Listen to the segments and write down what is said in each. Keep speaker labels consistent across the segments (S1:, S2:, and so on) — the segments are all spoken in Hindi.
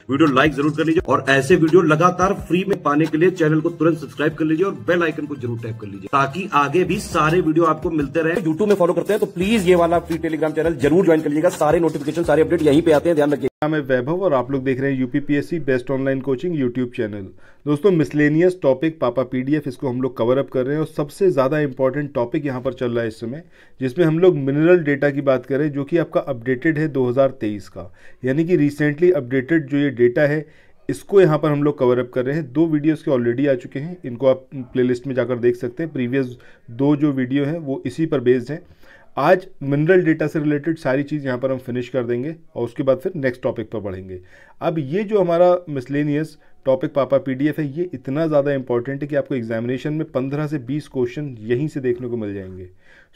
S1: वीडियो लाइक जरूर कर लीजिए और ऐसे वीडियो लगातार फ्री में पाने के लिए चैनल को तुरंत सब्सक्राइब कर लीजिए और बेल आइकन को जरूर टैप कर लीजिए ताकि आगे भी सारे वीडियो आपको मिलते रहे।
S2: यूट्यूब में फॉलो करते हैं तो प्लीज ये वाला फ्री टेलीग्राम चैनल जरूर ज्वाइन कर लीजिएगा। सारे नोटिफिकेशन, सारे अपडेट यहीं पे आते हैं, ध्यान रखिए।
S3: मैं वैभव और आप लोग देख रहे हैं UPPSC best online coaching YouTube channel. दोस्तों, मिसलेनियस टॉपिक पापा पीडीएफ, इसको हम लोग कवर अप कर रहे हैं और सबसे ज़्यादा इंपॉर्टेंट टॉपिक यहाँ पर चल रहा है इस समय, जिसमें हम लोग मिनरल डेटा की बात करें जो कि आपका अपडेटेड है 2023 का, यानी कि रिसेंटली अपडेटेड जो ये डेटा है इसको यहाँ पर हम लोग कवर अप कर रहे हैं। 2 वीडियोस के ऑलरेडी आ चुके हैं, इनको आप प्लेलिस्ट में जाकर देख सकते हैं। प्रीवियस 2 जो वीडियो हैं वो इसी पर बेस्ड हैं। आज मिनरल डेटा से रिलेटेड सारी चीज़ यहाँ पर हम फिनिश कर देंगे और उसके बाद फिर नेक्स्ट टॉपिक पर बढ़ेंगे। अब ये जो हमारा मिसलेनियस टॉपिक पापा पीडीएफ है ये इतना ज़्यादा इंपॉर्टेंट है कि आपको एग्जामिनेशन में 15 से 20 क्वेश्चन यहीं से देखने को मिल जाएंगे।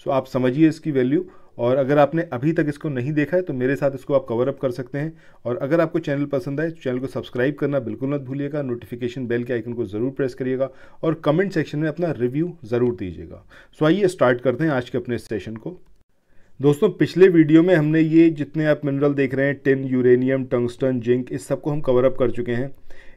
S3: सो आप समझिए इसकी वैल्यू, और अगर आपने अभी तक इसको नहीं देखा है तो मेरे साथ इसको आप कवर अप कर सकते हैं। और अगर आपको चैनल पसंद आए तो चैनल को सब्सक्राइब करना बिल्कुल मत भूलिएगा, नोटिफिकेशन बेल के आइकन को ज़रूर प्रेस करिएगा और कमेंट सेक्शन में अपना रिव्यू ज़रूर दीजिएगा। सो आइए स्टार्ट करते हैं आज के अपने सेशन को। दोस्तों, पिछले वीडियो में हमने ये जितने आप मिनरल देख रहे हैं, टिन, यूरेनियम, टंगस्टन, जिंक, इस सबको हम कवर अप कर चुके हैं।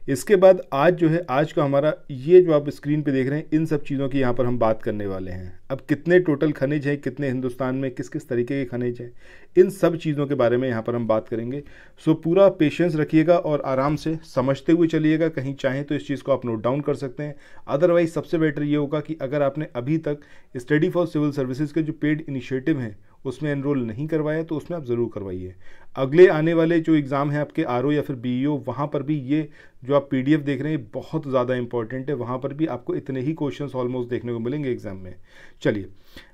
S3: इसके बाद आज जो है, आज का हमारा ये जो आप स्क्रीन पे देख रहे हैं, इन सब चीज़ों की यहाँ पर हम बात करने वाले हैं। अब कितने टोटल खनिज हैं, कितने हिंदुस्तान में किस किस तरीके के खनिज हैं, इन सब चीज़ों के बारे में यहाँ पर हम बात करेंगे। सो पूरा पेशेंस रखिएगा और आराम से समझते हुए चलिएगा। कहीं चाहें तो इस चीज़ को आप नोट डाउन कर सकते हैं, अदरवाइज सबसे बेटर ये होगा कि अगर आपने अभी तक स्टडी फॉर सिविल सर्विसेज के जो पेड इनिशिएटिव हैं उसमें एनरोल नहीं करवाया तो उसमें आप ज़रूर करवाइए। अगले आने वाले जो एग्ज़ाम है आपके आरओ या फिर बीईओ, वहाँ पर भी ये जो आप पीडीएफ देख रहे हैं बहुत ज़्यादा इंपॉर्टेंट है। वहाँ पर भी आपको इतने ही क्वेश्चंस ऑलमोस्ट देखने को मिलेंगे एग्जाम में। चलिए,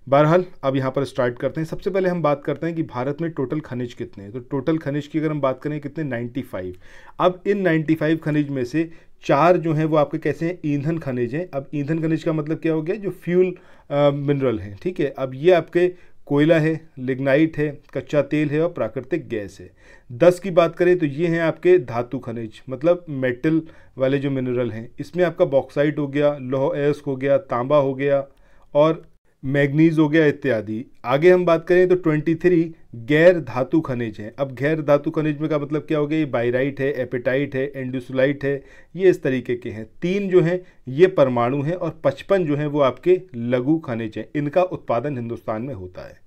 S3: बहरहाल अब यहाँ पर स्टार्ट करते हैं। सबसे पहले हम बात करते हैं कि भारत में टोटल खनिज कितने हैं। तो टोटल खनिज की अगर हम बात करें कितने, 95। अब इन 95 खनिज में से 4 जो हैं वो आपके कैसे हैं, ईंधन खनिज हैं। अब ईंधन खनिज का मतलब क्या हो गया, जो फ्यूल मिनरल हैं, ठीक है। अब ये आपके कोयला है, लिग्नाइट है, कच्चा तेल है और प्राकृतिक गैस है। 10 की बात करें तो ये हैं आपके धातु खनिज, मतलब मेटल वाले जो मिनरल हैं। इसमें आपका बॉक्साइट हो गया, लौह अयस्क हो गया, तांबा हो गया और मैग्नीज हो गया इत्यादि। आगे हम बात करें तो 23 गैर धातु खनिज हैं। अब गैर धातु खनिज में का मतलब क्या हो गया, ये बाइराइट है, एपेटाइट है, एंडोसुलाइट है, ये इस तरीके के हैं। 3 जो हैं ये परमाणु हैं और 55 जो हैं वो आपके लघु खनिज हैं। इनका उत्पादन हिंदुस्तान में होता है।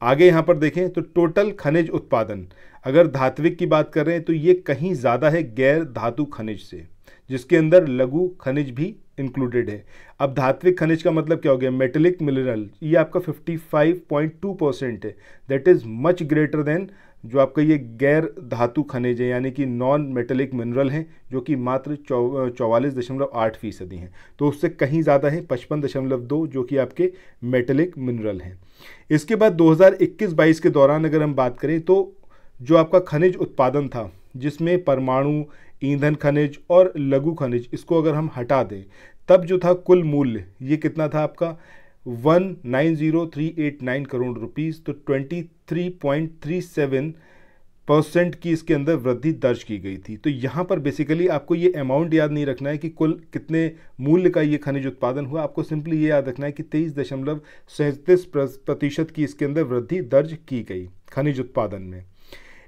S3: आगे यहाँ पर देखें तो टोटल खनिज उत्पादन, अगर धात्विक की बात कर रहे हैं तो ये कहीं ज़्यादा है गैर धातु खनिज से, जिसके अंदर लघु खनिज भी इंक्लूडेड है। अब धात्विक खनिज का मतलब क्या हो गया, मेटेलिक मिनरल, ये आपका 55.2% है। That is much greater than जो आपका ये गैर धातु खनिज है, यानी कि नॉन मेटेलिक मिनरल हैं, जो कि मात्र 44.8% हैं। तो उससे कहीं ज़्यादा है 55.2 जो कि आपके मेटेलिक मिनरल हैं। इसके बाद 2021-22 के दौरान अगर हम बात करें तो जो आपका खनिज उत्पादन था, जिसमें परमाणु, ईंधन खनिज और लघु खनिज, इसको अगर हम हटा दें तब जो था कुल मूल्य ये कितना था आपका 1,90,389 करोड़ रुपीस। तो 23.37% की इसके अंदर वृद्धि दर्ज की गई थी। तो यहाँ पर बेसिकली आपको ये अमाउंट याद नहीं रखना है कि कुल कितने मूल्य का ये खनिज उत्पादन हुआ, आपको सिंपली ये याद रखना है कि 23.37% की इसके अंदर वृद्धि दर्ज की गई खनिज उत्पादन में।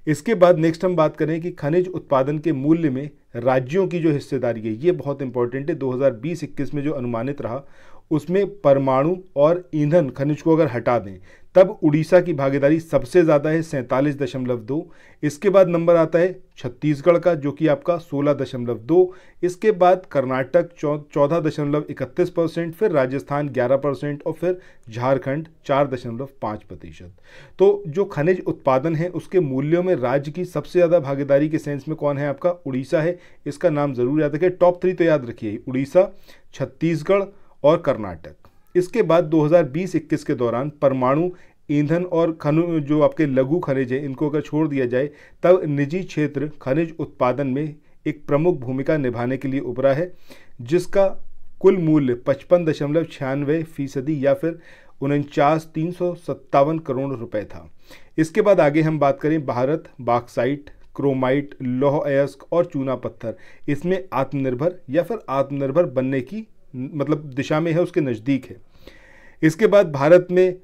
S3: इसके बाद नेक्स्ट हम बात करें कि खनिज उत्पादन के मूल्य में राज्यों की जो हिस्सेदारी है ये बहुत इंपॉर्टेंट है। 2020-21 में जो अनुमानित रहा उसमें परमाणु और ईंधन खनिज को अगर हटा दें तब उड़ीसा की भागीदारी सबसे ज़्यादा है 47.2। इसके बाद नंबर आता है छत्तीसगढ़ का जो कि आपका 16.2। इसके बाद कर्नाटक 14.31%, फिर राजस्थान 11% और फिर झारखंड 4.5%। तो जो खनिज उत्पादन है उसके मूल्यों में राज्य की सबसे ज़्यादा भागीदारी के सेंस में कौन है, आपका उड़ीसा है। इसका नाम ज़रूर याद रखिए। टॉप 3 तो याद रखिए, उड़ीसा, छत्तीसगढ़ और कर्नाटक। इसके बाद 2020-21 के दौरान परमाणु, ईंधन और जो आपके लघु खनिज हैं इनको अगर छोड़ दिया जाए तब निजी क्षेत्र खनिज उत्पादन में एक प्रमुख भूमिका निभाने के लिए उभरा है, जिसका कुल मूल्य 55.96% या फिर 49,357 करोड़ रुपए था। इसके बाद आगे हम बात करें भारत बॉक्साइट, क्रोमाइट, लौह अयस्क और चूना पत्थर, इसमें आत्मनिर्भर या फिर आत्मनिर्भर बनने की मतलब दिशा में है, उसके नज़दीक है। इसके बाद भारत में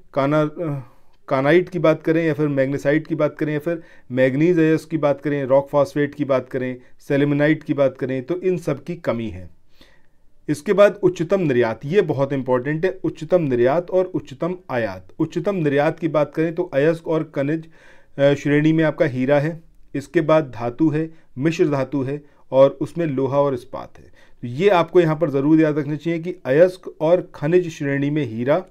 S3: कानाइट की बात करें या फिर मैग्नेसाइट की बात करें या फिर मैग्नीज अयस्क की बात करें, रॉक फॉस्फेट की बात करें, सेलेमेनाइट की बात करें, तो इन सब की कमी है। इसके बाद उच्चतम निर्यात, ये बहुत इंपॉर्टेंट है, उच्चतम निर्यात और उच्चतम आयात। उच्चतम निर्यात की बात करें तो अयस्क और खनिज श्रेणी में आपका हीरा है, इसके बाद धातु है, मिश्र धातु है और उसमें लोहा और इस्पात है। तो ये आपको यहाँ पर ज़रूर याद रखना चाहिए कि अयस्क और खनिज श्रेणी में हीरा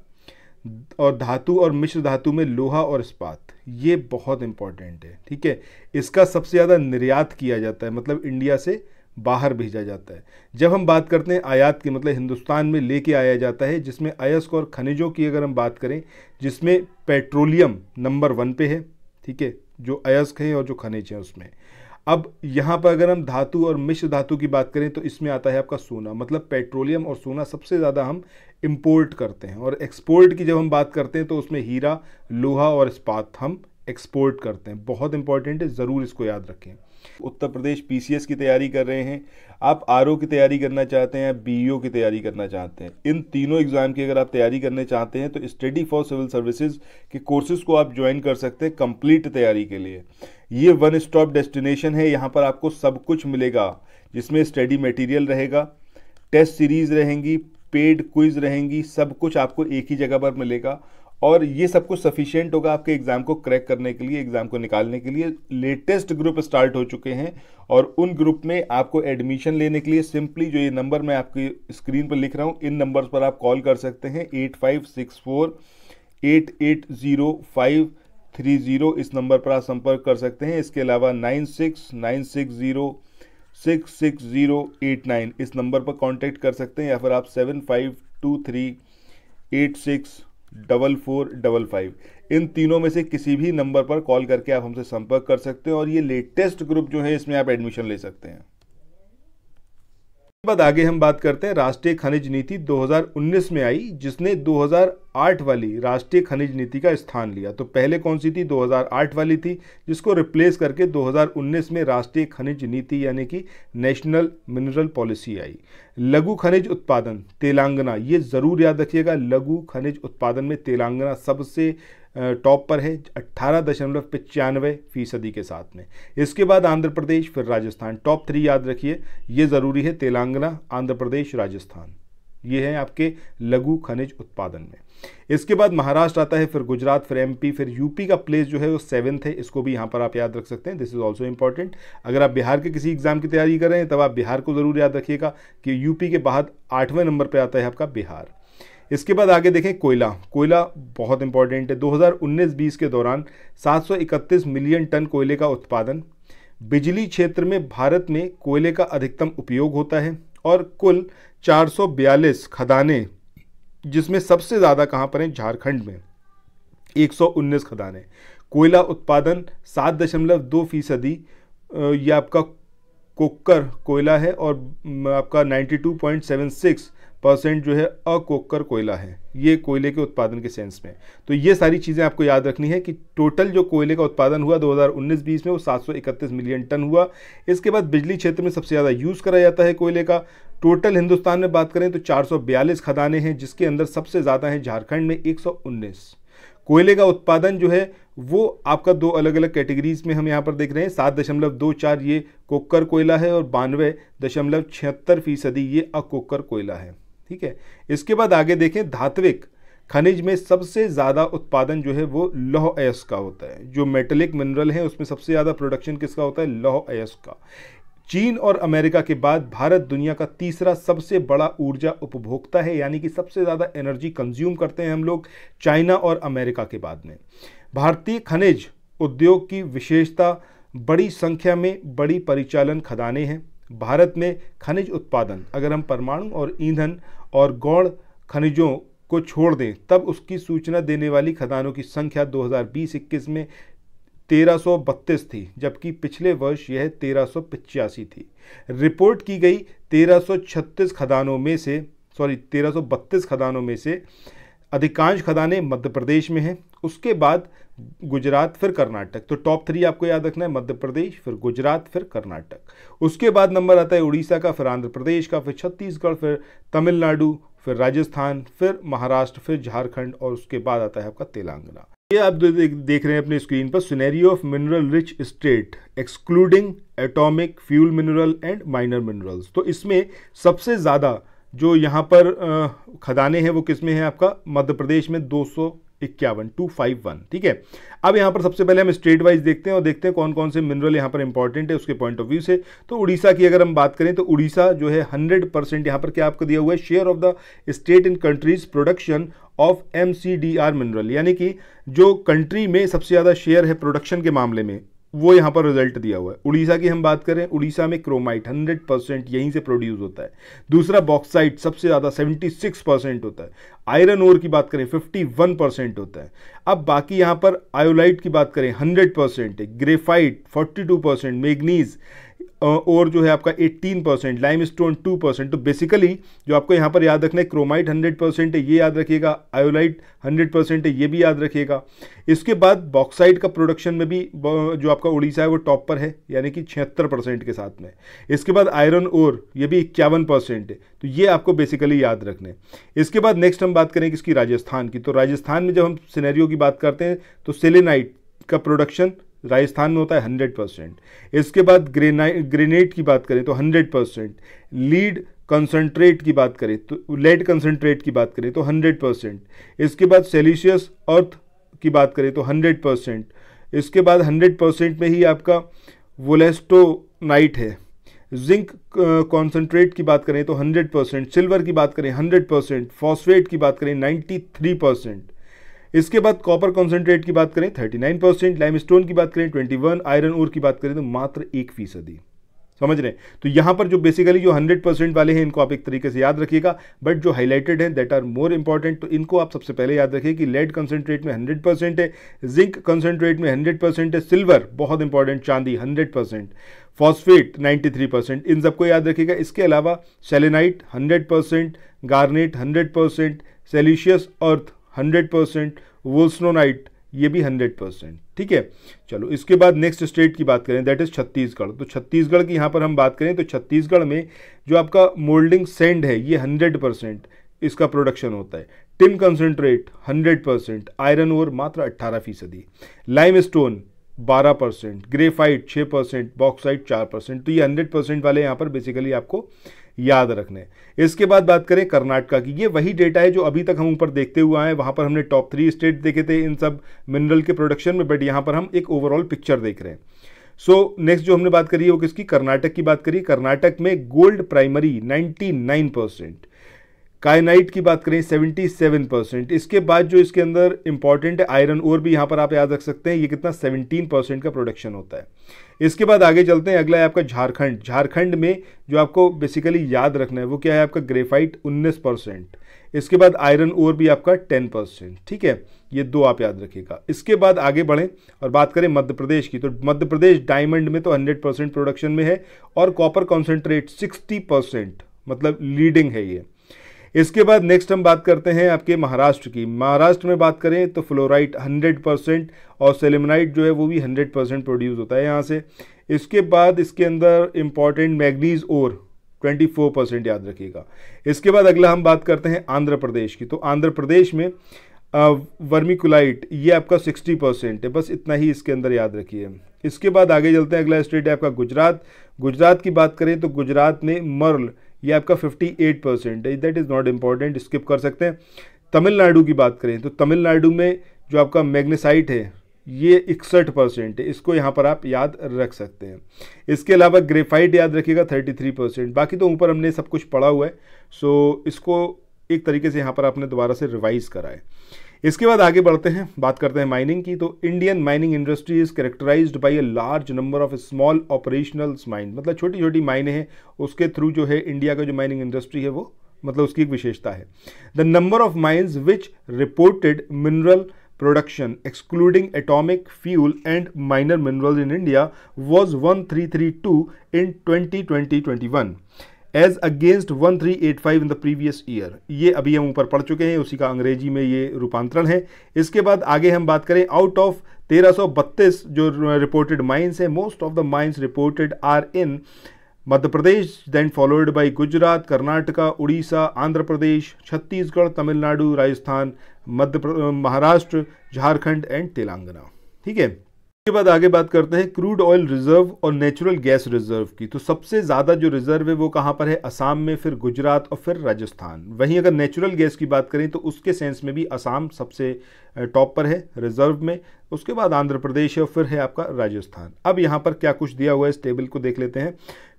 S3: और धातु और मिश्र धातु में लोहा और इस्पात, ये बहुत इंपॉर्टेंट है। ठीक है, इसका सबसे ज़्यादा निर्यात किया जाता है, मतलब इंडिया से बाहर भेजा जाता है। जब हम बात करते हैं आयात की, मतलब हिंदुस्तान में लेके आया जाता है, जिसमें अयस्क और खनिजों की अगर हम बात करें, जिसमें पेट्रोलियम नंबर 1 पे है। ठीक है, जो अयस्क है और जो खनिज है उसमें। अब यहाँ पर अगर हम धातु और मिश्र धातु की बात करें तो इसमें आता है आपका सोना, मतलब पेट्रोलियम और सोना सबसे ज़्यादा हम इंपोर्ट करते हैं। और एक्सपोर्ट की जब हम बात करते हैं तो उसमें हीरा, लोहा और इस्पात हम एक्सपोर्ट करते हैं। बहुत इंपॉर्टेंट है, ज़रूर इसको याद रखें। उत्तर प्रदेश पीसीएस की तैयारी कर रहे हैं, आप आरओ की तैयारी करना चाहते हैं, बीईओ की तैयारी करना चाहते हैं, इन तीनों एग्जाम की अगर आप तैयारी करने चाहते हैं तो स्टडी फॉर सिविल सर्विसेज के कोर्सेज को आप ज्वाइन कर सकते हैं कंप्लीट तैयारी के लिए। ये वन स्टॉप डेस्टिनेशन है, यहाँ पर आपको सब कुछ मिलेगा, जिसमें स्टडी मटेरियल रहेगा, टेस्ट सीरीज रहेंगी, पेड क्विज रहेंगी, सब कुछ आपको एक ही जगह पर मिलेगा। और ये सब कुछ सफिशिएंट होगा आपके एग्जाम को क्रैक करने के लिए, एग्जाम को निकालने के लिए। लेटेस्ट ग्रुप स्टार्ट हो चुके हैं और उन ग्रुप में आपको एडमिशन लेने के लिए सिंपली जो ये नंबर मैं आपकी स्क्रीन पर लिख रहा हूँ, इन नंबर्स पर आप कॉल कर सकते हैं। 8564880530, इस नंबर पर आप संपर्क कर सकते हैं। इसके अलावा 9696066089, इस नंबर पर कांटेक्ट कर सकते हैं, या फिर आप 7523864455, इन तीनों में से किसी भी नंबर पर कॉल करके आप हमसे संपर्क कर सकते हैं और ये लेटेस्ट ग्रुप जो है इसमें आप एडमिशन ले सकते हैं। बाद आगे हम बात करते हैं राष्ट्रीय खनिज नीति 2019 में आई, जिसने 2008 वाली राष्ट्रीय खनिज नीति का स्थान लिया। तो पहले कौन सी थी? 2008 वाली थी, जिसको रिप्लेस करके 2019 में राष्ट्रीय खनिज नीति यानी कि नेशनल मिनरल पॉलिसी आई। लघु खनिज उत्पादन तेलंगाना, ये जरूर याद रखिएगा, लघु खनिज उत्पादन में तेलंगाना सबसे टॉप पर है 18.95% के साथ में। इसके बाद आंध्र प्रदेश, फिर राजस्थान। टॉप 3 याद रखिए, ये ज़रूरी है, तेलंगाना, आंध्र प्रदेश, राजस्थान, ये हैं आपके लघु खनिज उत्पादन में। इसके बाद महाराष्ट्र आता है, फिर गुजरात, फिर एमपी, फिर यूपी का प्लेस जो है वो 7th है, इसको भी यहाँ पर आप याद रख सकते हैं। This is also important. अगर आप बिहार के किसी एग्जाम की तैयारी कर रहे हैं तब आप बिहार को ज़रूर याद रखिएगा कि यूपी के बाद 8वें नंबर पर आता है आपका बिहार। इसके बाद आगे देखें कोयला। कोयला बहुत इंपॉर्टेंट है। 2019-20 के दौरान 731 मिलियन टन कोयले का उत्पादन। बिजली क्षेत्र में भारत में कोयले का अधिकतम उपयोग होता है और कुल 442 खदानें, जिसमें सबसे ज़्यादा कहाँ पर हैं? झारखंड में 119 खदानें। कोयला उत्पादन 7.2%, ये आपका कोक्कर कोयला है और आपका 92.76% जो है अकोक्कर कोयला है, ये कोयले के उत्पादन के सेंस में। तो ये सारी चीज़ें आपको याद रखनी है कि टोटल जो कोयले का उत्पादन हुआ 2019-20 में वो 731 मिलियन टन हुआ। इसके बाद बिजली क्षेत्र में सबसे ज़्यादा यूज़ करा जाता है कोयले का। टोटल हिंदुस्तान में बात करें तो 442 खदानें हैं, जिसके अंदर सबसे ज़्यादा हैं झारखंड में 119। कोयले का उत्पादन जो है वो आपका 2 अलग अलग कैटेगरीज में हम यहाँ पर देख रहे हैं। 7.24 ये कोक्कर कोयला है और 92.76% ये अकोक्कर कोयला है। ठीक है, इसके बाद आगे देखें धात्विक खनिज में सबसे ज़्यादा उत्पादन जो है वो लौह अयस्क का होता है। जो मेटलिक मिनरल है उसमें सबसे ज़्यादा प्रोडक्शन किसका होता है? लौह अयस्क का। चीन और अमेरिका के बाद भारत दुनिया का तीसरा सबसे बड़ा ऊर्जा उपभोक्ता है, यानी कि सबसे ज़्यादा एनर्जी कंज्यूम करते हैं हम लोग चाइना और अमेरिका के बाद में। भारतीय खनिज उद्योग की विशेषता बड़ी संख्या में बड़ी परिचालन खदानें हैं। भारत में खनिज उत्पादन, अगर हम परमाणु और ईंधन और गौण खनिजों को छोड़ दें तब उसकी सूचना देने वाली खदानों की संख्या 2020-21 में 1332 थी, जबकि पिछले वर्ष यह 1385 थी। रिपोर्ट की गई 1332 खदानों में से अधिकांश खदानें मध्य प्रदेश में हैं, उसके बाद गुजरात, फिर कर्नाटक। तो टॉप 3 आपको याद रखना है, मध्य प्रदेश, फिर गुजरात, फिर कर्नाटक। उसके बाद नंबर आता है उड़ीसा का, फिर आंध्र प्रदेश का, फिर छत्तीसगढ़, फिर तमिलनाडु, फिर राजस्थान, फिर महाराष्ट्र, फिर झारखंड और उसके बाद आता है आपका तेलंगाना। ये आप देख रहे हैं अपने स्क्रीन पर scenario of mineral rich state excluding atomic fuel mineral and minor minerals. तो इसमें सबसे ज़्यादा जो यहाँ पर खदानें हैं वो किसमें है आपका मध्य प्रदेश में 251, ठीक है। अब यहाँ पर सबसे पहले हम स्टेट वाइज देखते हैं और देखते हैं कौन कौन से मिनरल यहाँ पर इंपॉर्टेंट है उसके पॉइंट ऑफ व्यू से। तो उड़ीसा की अगर हम बात करें तो उड़ीसा जो है 100% यहाँ पर क्या आपको दिया हुआ है, share of the state in countries production of MCDR mineral, यानी कि जो कंट्री में सबसे ज़्यादा शेयर है प्रोडक्शन के मामले में वो यहाँ पर रिजल्ट दिया हुआ है। उड़ीसा की हम बात करें, उड़ीसा में क्रोमाइट 100% यहीं से प्रोड्यूस होता है। दूसरा बॉक्साइट सबसे ज़्यादा 76% होता है। आयरन ओर की बात करें 51% होता है। अब बाकी यहाँ पर आयोलाइट की बात करें 100% है, ग्रेफाइट 42%, मैग्नीज और जो है आपका 18%, लाइमस्टोन 2%। तो बेसिकली जो आपको यहाँ पर याद रखना है, क्रोमाइट 100% है ये याद रखिएगा, आयोलाइट 100% है ये भी याद रखिएगा। इसके बाद बॉक्साइट का प्रोडक्शन में भी जो आपका उड़ीसा है वो टॉप पर है, यानी कि 76% के साथ में। इसके बाद आयरन ओर ये भी 51% है, तो ये आपको बेसिकली याद रखने। इसके बाद नेक्स्ट हम बात करें किसकी, राजस्थान की। तो राजस्थान में जब हम सिनेरियो की बात करते हैं तो सेलेनाइट का प्रोडक्शन राजस्थान में होता है 100%। इसके बाद ग्रेनाइट की बात करें तो 100%। लीड कंसंट्रेट की बात करें तो लेड कंसंट्रेट की बात करें तो 100%। इसके बाद सिलिशियस अर्थ की बात करें तो 100%। इसके बाद 100% में ही आपका वोलेस्टोनाइट है। जिंक कॉन्सेंट्रेट की बात करें तो 100%। सिल्वर की बात करें 100%। फॉस्फेट की बात करें 93%। इसके बाद कॉपर कॉन्सेंट्रेट की बात करें 39%, लाइमस्टोन की बात करें 21, आयरन ओर की बात करें तो मात्र 1%। समझ रहे हैं? तो यहाँ पर जो बेसिकली जो 100% वाले हैं इनको आप एक तरीके से याद रखिएगा, बट जो हाईलाइटेड हैं दैट आर मोर इंपॉर्टेंट, तो इनको आप सबसे पहले याद रखिए कि लेड कंसेंट्रेट में 100% है, जिंक कंसेंट्रेट में 100% है, सिल्वर बहुत इंपॉर्टेंट चांदी 100%, फॉस्फेट 93%, इन सबको याद रखिएगा। इसके अलावा सेलेनाइट 100%, गार्नेट 100%, सिलिशियस अर्थ 100%, वोल्सनोनाइट ये भी 100%, ठीक है। चलो इसके बाद नेक्स्ट स्टेट की बात करें दैट इज छत्तीसगढ़। तो छत्तीसगढ़ की यहाँ पर हम बात करें तो छत्तीसगढ़ में जो आपका मोल्डिंग सैंड है ये 100% इसका प्रोडक्शन होता है। टिन कंसंट्रेट 100%, आयरन ओर मात्र 18%, लाइमस्टोन 12%, ग्रेफाइट 6%, बॉक्साइट 4%। तो ये 100% वाले यहाँ पर बेसिकली आपको याद रखने। इसके बाद बात करें कर्नाटका की, ये वही डेटा है जो अभी तक हम ऊपर देखते हुए आए। वहाँ पर हमने टॉप 3 स्टेट देखे थे इन सब मिनरल के प्रोडक्शन में, बट यहाँ पर हम एक ओवरऑल पिक्चर देख रहे हैं। सो नेक्स्ट जो हमने बात करी है वो किसकी, कर्नाटक की बात करी। कर्नाटक में गोल्ड प्राइमरी 99%, कायनाइट की बात करें 77%। इसके बाद जो इसके अंदर इंपॉर्टेंट है आयरन ओर भी यहाँ पर आप याद रख सकते हैं, ये कितना 17% का प्रोडक्शन होता है। इसके बाद आगे चलते हैं, अगला है आपका झारखंड। झारखंड में जो आपको बेसिकली याद रखना है वो क्या है आपका, ग्रेफाइट 19%। इसके बाद आयरन ओर भी आपका 10%, ठीक है। ये दो आप याद रखिएगा। इसके बाद आगे बढ़ें और बात करें मध्य प्रदेश की, तो मध्य प्रदेश डायमंड में तो 100% प्रोडक्शन में है और कॉपर कॉन्सेंट्रेट 60%, मतलब लीडिंग है ये। इसके बाद नेक्स्ट हम बात करते हैं आपके महाराष्ट्र की। महाराष्ट्र में बात करें तो फ्लोराइट 100% और सेलेमनाइट जो है वो भी 100% प्रोड्यूस होता है यहाँ से। इसके बाद इसके अंदर इंपॉर्टेंट मैग्नीज ओर 24% याद रखिएगा। इसके बाद अगला हम बात करते हैं आंध्र प्रदेश की। तो आंध्र प्रदेश में वर्मिकुलाइट ये आपका 60% है, बस इतना ही इसके अंदर याद रखिए। इसके बाद आगे चलते हैं, अगला स्टेट है आपका गुजरात। गुजरात की बात करें तो गुजरात में मर्ल ये आपका 58% है, that is not important, skip कर सकते हैं। तमिलनाडु की बात करें तो तमिलनाडु में जो आपका मैग्नेसाइट है ये 61% है, इसको यहाँ पर आप याद रख सकते हैं। इसके अलावा ग्रेफाइट याद रखिएगा 33%। बाकी तो ऊपर हमने सब कुछ पढ़ा हुआ है, सो इसको एक तरीके से यहाँ पर आपने दोबारा से रिवाइज करा है। इसके बाद आगे बढ़ते हैं, बात करते हैं माइनिंग की। तो Indian mining industry is characterised by a large number of small operational mine, मतलब छोटी छोटी माइनें हैं उसके थ्रू जो है इंडिया का जो माइनिंग इंडस्ट्री है वो मतलब उसकी एक विशेषता है। The number of mines which reported mineral production excluding atomic fuel and minor minerals in India was 1332 in 2020-21 as against 1385 in the previous year। ये अभी हम ऊपर पढ़ चुके हैं, उसी का अंग्रेजी में ये रूपांतरण है। इसके बाद आगे हम बात करें, आउट ऑफ 1332 जो रिपोर्टेड माइंस है, most of the mines reported are in Madhya Pradesh, then followed by Gujarat, Karnataka, Orissa, Andhra Pradesh, Chhattisgarh, Tamil Nadu, Rajasthan, Maharashtra, Jharkhand and Telangana. ठीक है, इसके बाद आगे बात करते हैं क्रूड ऑयल रिजर्व और नेचुरल गैस रिजर्व की। तो सबसे ज़्यादा जो रिजर्व है वो कहाँ पर है? असम में, फिर गुजरात और फिर राजस्थान। वहीं अगर नेचुरल गैस की बात करें तो उसके सेंस में भी असम सबसे टॉप पर है रिजर्व में, उसके बाद आंध्र प्रदेश है और फिर है आपका राजस्थान। अब यहाँ पर क्या कुछ दिया हुआ है इस टेबल को देख लेते हैं।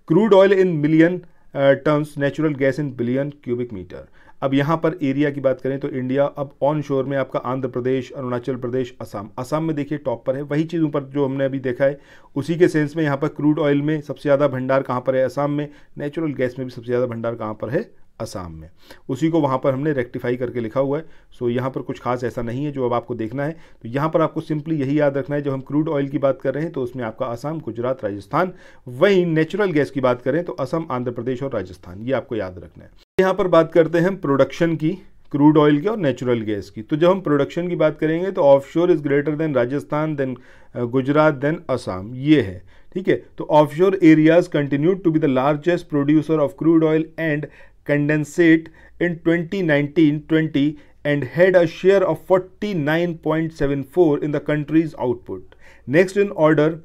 S3: Crude oil in million tonnes, natural gas in billion cubic metre. अब यहाँ पर एरिया की बात करें तो इंडिया अब ऑन शोर में आपका आंध्र प्रदेश, अरुणाचल प्रदेश, असम में देखिए टॉप पर है। वही चीज़ ऊपर जो हमने अभी देखा है उसी के सेंस में यहाँ पर क्रूड ऑयल में सबसे ज़्यादा भंडार कहाँ पर है? असम में। नेचुरल गैस में भी सबसे ज़्यादा भंडार कहाँ पर है? असम में। उसी को वहाँ पर हमने रेक्टिफाई करके लिखा हुआ है। सो यहाँ पर कुछ खास ऐसा नहीं है जो अब आपको देखना है। तो यहाँ पर आपको सिंपली यही याद रखना है, जब हम क्रूड ऑयल की बात कर रहे हैं तो उसमें आपका असम, गुजरात, राजस्थान। वहीं नेचुरल गैस की बात करें तो असम, आंध्र प्रदेश और राजस्थान, ये आपको याद रखना है। यहाँ पर बात करते हैं हम प्रोडक्शन की, क्रूड ऑयल की और नेचुरल गैस की। तो जब हम प्रोडक्शन की बात करेंगे तो offshore is greater than Rajasthan, then Gujarat, then Assam, ये है। ठीक है, तो offshore areas continue to be the largest producer of crude oil and condensate in 2019-20 and had a share of 49.74 in the country's output. Next in order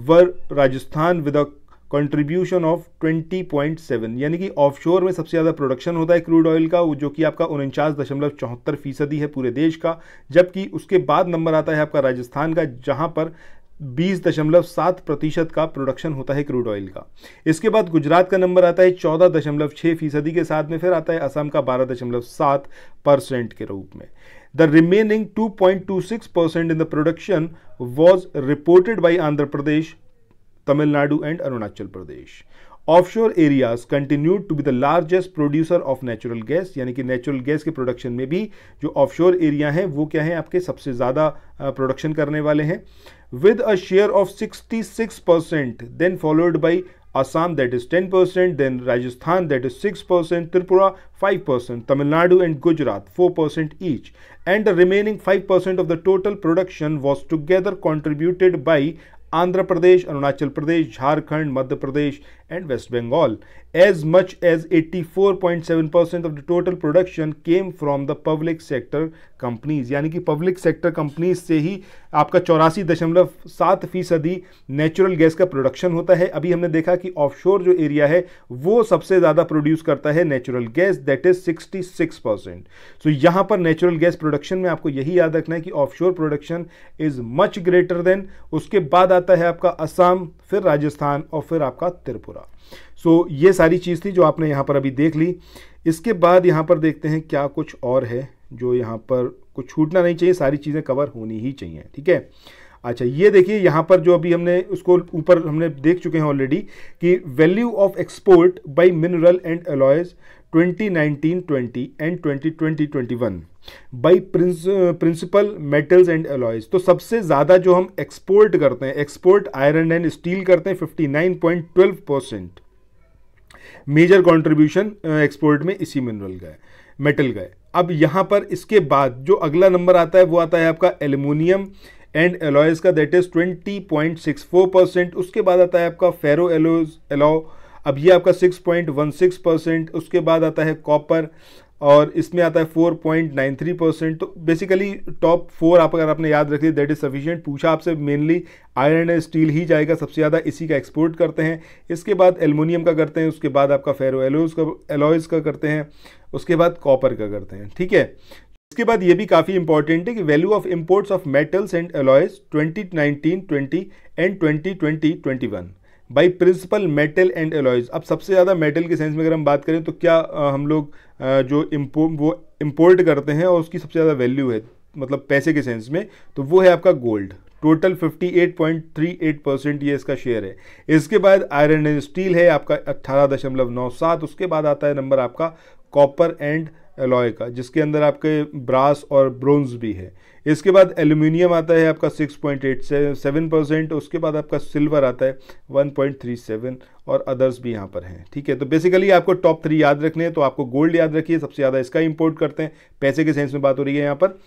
S3: were Rajasthan with a contribution of 20.7, यानी कि ऑफशोर में सबसे ज़्यादा प्रोडक्शन होता है क्रूड ऑयल का, जो कि आपका 49.74% है पूरे देश का। जबकि उसके बाद नंबर आता है आपका राजस्थान का, जहां पर 20.7% का प्रोडक्शन होता है क्रूड ऑयल का। इसके बाद गुजरात का नंबर आता है 14.6% के साथ में, फिर आता है असम का 12.7% के रूप में। The remaining 2.26% in the production was reported by Andhra Pradesh, Tamil Nadu and Arunachal Pradesh. Offshore areas continued to be the largest producer of natural gas, यानी कि नेचुरल गैस के प्रोडक्शन में भी जो ऑफशोर एरिया हैं वो क्या है? आपके सबसे ज़्यादा प्रोडक्शन करने वाले हैं, with a share of 66%, then followed by Assam that is 10%, then Rajasthan that is 6%, Tripura 5%, Tamil Nadu and Gujarat 4% each, and the remaining 5% of the total production was together contributed by Andhra Pradesh, Arunachal Pradesh, Jharkhand, Madhya Pradesh and West Bengal. As much as 84.7% of the total production came from the public sector companies, यानी कि पब्लिक सेक्टर कंपनीज से ही आपका 84.7% नेचुरल गैस का प्रोडक्शन होता है। अभी हमने देखा कि ऑफशोर जो एरिया है वो सबसे ज़्यादा प्रोड्यूस करता है नेचुरल गैस, दैट इज 66%। सो यहाँ पर नेचुरल गैस प्रोडक्शन में आपको यही याद रखना है कि offshore production is much greater than. उसके बाद आता है आपका असम, फिर राजस्थान और फिर आपका त्रिपुरा। सो ये सारी चीज़ थी जो आपने यहाँ पर अभी देख ली। इसके बाद यहाँ पर देखते हैं क्या कुछ और है जो यहाँ पर कुछ छूटना नहीं चाहिए, सारी चीज़ें कवर होनी ही चाहिए। ठीक है, अच्छा ये देखिए यहाँ पर जो अभी हमने उसको ऊपर हमने देख चुके हैं ऑलरेडी कि value of export by mineral and alloys 2019-20 and 2020-21 by principal metals and alloys. तो सबसे ज़्यादा जो हम एक्सपोर्ट करते हैं, एक्सपोर्ट आयरन एंड स्टील करते हैं 59.12%। मेजर कंट्रीब्यूशन एक्सपोर्ट में इसी मिनरल का है, मेटल का है। अब यहाँ पर इसके बाद जो अगला नंबर आता है वो आता है आपका एल्युमिनियम एंड एलॉयज का, दैट इज 20.64%। उसके बाद आता है आपका फेरो एलॉ, अब ये आपका 6.16%। उसके बाद आता है कॉपर और इसमें आता है 4.93%। तो बेसिकली टॉप 4 आप अगर आपने याद रख लिया दैट इज सफिशिएंट। पूछा आपसे मेनली आयरन एंड स्टील ही जाएगा, सबसे ज़्यादा इसी का एक्सपोर्ट करते हैं। इसके बाद एल्युमिनियम का करते हैं, उसके बाद आपका फेरो एलॉयज का करते हैं, उसके बाद कॉपर का करते हैं। ठीक है, इसके बाद ये भी काफ़ी इंपॉर्टेंट है कि value of imports of metals and alloys 2019-20 and 2020-21 by principal metal and alloys. अब सबसे ज़्यादा मेटल के सेंस में अगर हम बात करें तो क्या हम लोग जो इम्पोर्ट करते हैं और उसकी सबसे ज़्यादा वैल्यू है मतलब पैसे के सेंस में, तो वो है आपका गोल्ड। टोटल 58.38% ये इसका शेयर है। इसके बाद आयरन एंड स्टील है आपका 18.97। उसके बाद आता है नंबर आपका कॉपर एंड एलॉय का, जिसके अंदर आपके ब्रास और ब्रोंज भी है। इसके बाद एल्यूमिनियम आता है आपका 6.87%। उसके बाद आपका सिल्वर आता है 1.37 और अदर्स भी यहाँ पर हैं। ठीक है, तो बेसिकली आपको टॉप 3 याद रखने हैं, तो आपको गोल्ड याद रखिए, सबसे ज़्यादा इसका इंपोर्ट करते हैं, पैसे के सेंस में बात हो रही है यहाँ पर।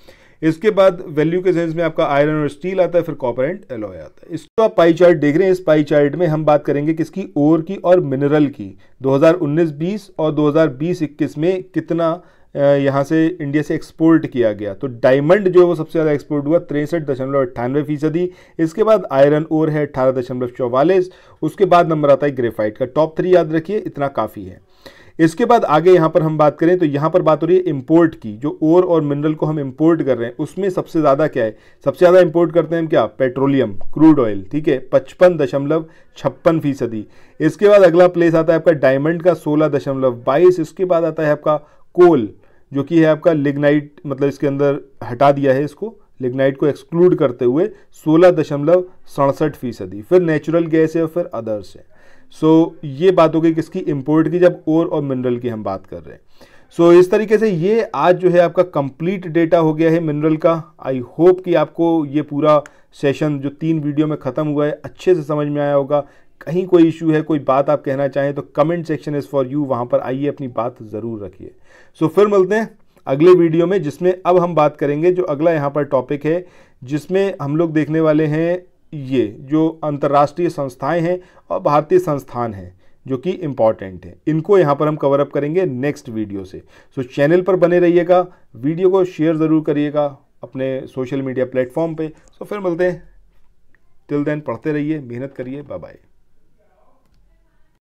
S3: इसके बाद वैल्यू के सेंस में आपका आयरन और स्टील आता है, फिर कॉपर एंड एलॉय आता है। इसको आप पाई चार्ट देख रहे हैं। इस पाई चार्ट में हम बात करेंगे किसकी, ओर की और मिनरल की। 2019-20 और 2020-21 में कितना यहाँ से इंडिया से एक्सपोर्ट किया गया। तो डायमंड जो है वो सबसे ज़्यादा एक्सपोर्ट हुआ 63.98%। इसके बाद आयरन ओर है 18.44। उसके बाद नंबर आता है ग्रेफाइट का। टॉप 3 याद रखिए, इतना काफ़ी है। इसके बाद आगे यहाँ पर हम बात करें तो यहाँ पर बात हो रही है इंपोर्ट की। जो ओर और मिनरल को हम इंपोर्ट कर रहे हैं उसमें सबसे ज़्यादा क्या है, सबसे ज़्यादा इंपोर्ट करते हैं हम क्या, पेट्रोलियम, क्रूड ऑयल, ठीक है, 55.56%। इसके बाद अगला प्लेस आता है आपका डायमंड का 16.22। इसके बाद आता है आपका कोल जो कि है आपका लिग्नाइट, मतलब इसके अंदर हटा दिया है इसको, लिग्नाइट को एक्सक्लूड करते हुए 16.67%। फिर नेचुरल गैस है और फिर अदर्स है। सो ये बात हो गई किसकी, इंपोर्ट की, जब ओर और मिनरल की हम बात कर रहे हैं। सो इस तरीके से ये आज जो है आपका कंप्लीट डेटा हो गया है मिनरल का। आई होप कि आपको ये पूरा सेशन जो 3 वीडियो में ख़त्म हुआ है अच्छे से समझ में आया होगा। कहीं कोई इशू है, कोई बात आप कहना चाहें तो comment section is for you, वहाँ पर आइए अपनी बात ज़रूर रखिए। सो फिर मिलते हैं अगले वीडियो में, जिसमें अब हम बात करेंगे जो अगला यहाँ पर टॉपिक है, जिसमें हम लोग देखने वाले हैं ये जो अंतर्राष्ट्रीय संस्थाएं हैं और भारतीय संस्थान हैं जो कि इम्पॉर्टेंट है। इनको यहाँ पर हम कवर अप करेंगे नेक्स्ट वीडियो से। सो चैनल पर बने रहिएगा, वीडियो को शेयर ज़रूर करिएगा अपने सोशल मीडिया प्लेटफॉर्म पे। सो फिर मिलते हैं, टिल देन पढ़ते रहिए, मेहनत करिए, बाय बाय।